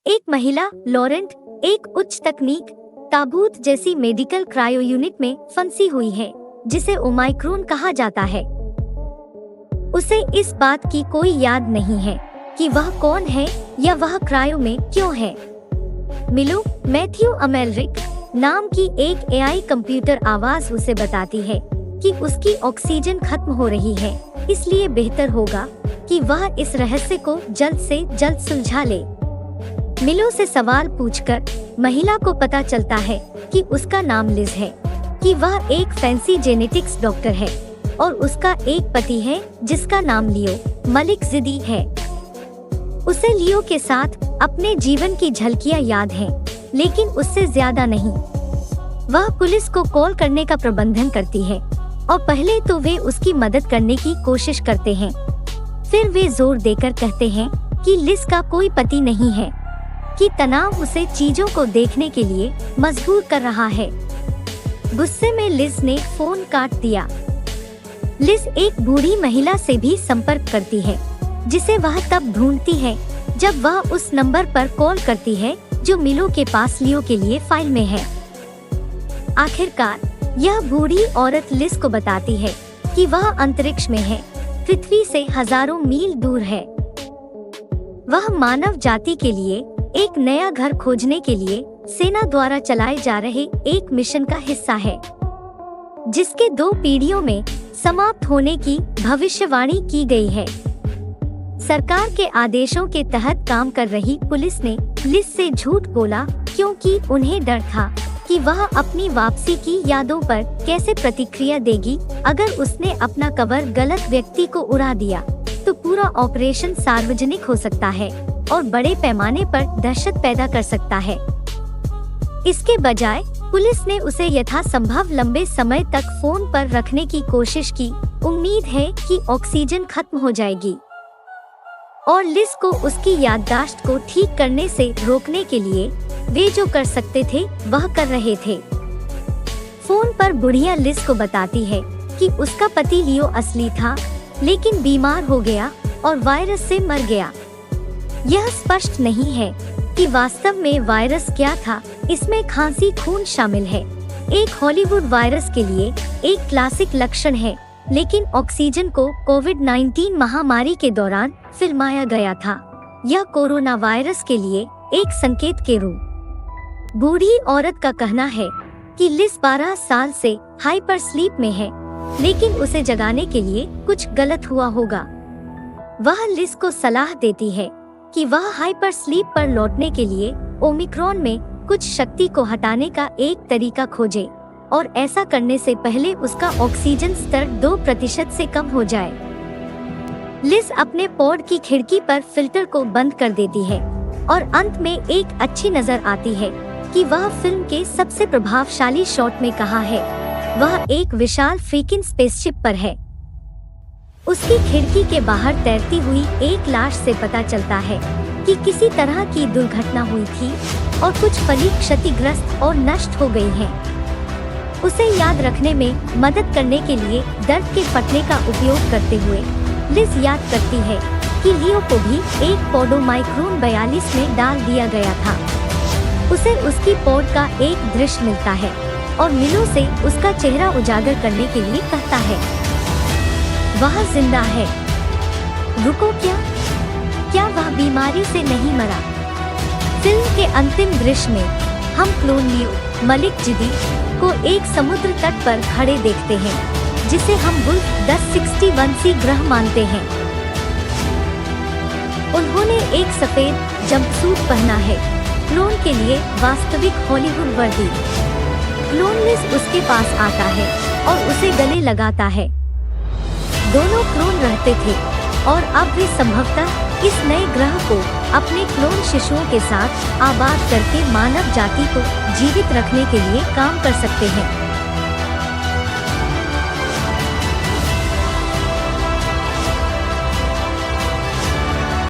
एक महिला लॉरेंट एक उच्च तकनीक ताबूत जैसी मेडिकल क्रायो यूनिट में फंसी हुई है जिसे ओमाइक्रोन कहा जाता है। उसे इस बात की कोई याद नहीं है कि वह कौन है या वह क्रायो में क्यों है। मिलो मैथ्यू अमेलरिक नाम की एक एआई कंप्यूटर आवाज उसे बताती है कि उसकी ऑक्सीजन खत्म हो रही है, इसलिए बेहतर होगा कि वह इस रहस्य को जल्द से जल्द सुलझा ले। मिलो से सवाल पूछकर महिला को पता चलता है कि उसका नाम लिज है, कि वह एक फैंसी जेनेटिक्स डॉक्टर है और उसका एक पति है जिसका नाम लियो मलिक जिदी है। उसे लियो के साथ अपने जीवन की झलकियां याद हैं, लेकिन उससे ज्यादा नहीं। वह पुलिस को कॉल करने का प्रबंधन करती है और पहले तो वे उसकी मदद करने की कोशिश करते हैं, फिर वे जोर देकर कहते हैं कि लिज का कोई पति नहीं है, कि तनाव उसे चीजों को देखने के लिए मजबूर कर रहा है। गुस्से में लिज ने फोन काट दिया। लिज एक बूढ़ी महिला से भी संपर्क करती है जिसे वह तब ढूंढती है जब वह उस नंबर पर कॉल करती है जो मिलो के पास लियो के लिए फाइल में है। आखिरकार यह बूढ़ी औरत लिज को बताती है कि वह अंतरिक्ष में है, पृथ्वी से हजारों मील दूर है। वह मानव जाति के लिए एक नया घर खोजने के लिए सेना द्वारा चलाए जा रहे एक मिशन का हिस्सा है, जिसके 2 पीढ़ियों में समाप्त होने की भविष्यवाणी की गई है। सरकार के आदेशों के तहत काम कर रही पुलिस ने लिज से झूठ बोला क्योंकि उन्हें डर था कि वह अपनी वापसी की यादों पर कैसे प्रतिक्रिया देगी। अगर उसने अपना कवर गलत व्यक्ति को उड़ा दिया तो पूरा ऑपरेशन सार्वजनिक हो सकता है और बड़े पैमाने पर दहशत पैदा कर सकता है। इसके बजाय पुलिस ने उसे यथासंभव लंबे समय तक फोन पर रखने की कोशिश की। उम्मीद है कि ऑक्सीजन खत्म हो जाएगी और लिज को उसकी याददाश्त को ठीक करने से रोकने के लिए वे जो कर सकते थे वह कर रहे थे। फोन पर बुढ़िया लिज को बताती है कि उसका पति लियो असली था, लेकिन बीमार हो गया और वायरस से मर गया। यह स्पष्ट नहीं है कि वास्तव में वायरस क्या था। इसमें खांसी खून शामिल है, एक हॉलीवुड वायरस के लिए एक क्लासिक लक्षण है, लेकिन ऑक्सीजन को कोविड-19 महामारी के दौरान फिल्माया गया था। यह कोरोना वायरस के लिए एक संकेत के रूप। बूढ़ी औरत का कहना है कि लिज 12 साल से हाइपर स्लीप में है, लेकिन उसे जगाने के लिए कुछ गलत हुआ होगा। वह लिज को सलाह देती है कि वह हाइपर स्लीप पर लौटने के लिए ओमिक्रॉन में कुछ शक्ति को हटाने का एक तरीका खोजे और ऐसा करने से पहले उसका ऑक्सीजन स्तर 2% से कम हो जाए। लिज अपने पॉड की खिड़की पर फिल्टर को बंद कर देती है और अंत में एक अच्छी नजर आती है कि वह फिल्म के सबसे प्रभावशाली शॉट में कहाँ है। वह एक विशाल फ्रीकिंग स्पेसशिप पर है। उसकी खिड़की के बाहर तैरती हुई एक लाश से पता चलता है कि किसी तरह की दुर्घटना हुई थी और कुछ फली क्षतिग्रस्त और नष्ट हो गई हैं। उसे याद रखने में मदद करने के लिए दर्द के फटने का उपयोग करते हुए लिज याद करती है कि लियो को भी एक पोडोमाइक्रोन 42 में डाल दिया गया था। उसे उसकी पॉड का एक दृश्य मिलता है और मिलो से उसका चेहरा उजागर करने के लिए कहता है वह जिंदा है। रुको, क्या वह बीमारी से नहीं मरा? फिल्म के अंतिम दृश्य में हम क्लोन लियो मलिक जिदी को एक समुद्र तट पर खड़े देखते हैं, जिसे हम वुल्फ 1061C ग्रह मानते हैं। उन्होंने एक सफेद जंपसूट पहना है, क्लोन के लिए वास्तविक हॉलीवुड वर्दी। क्लोन लिज उसके पास आता है और उसे गले लगाता है। दोनों क्लोन रहते थे और अब वे संभवतः इस नए ग्रह को अपने क्लोन शिशुओं के साथ आबाद करके मानव जाति को जीवित रखने के लिए काम कर सकते हैं।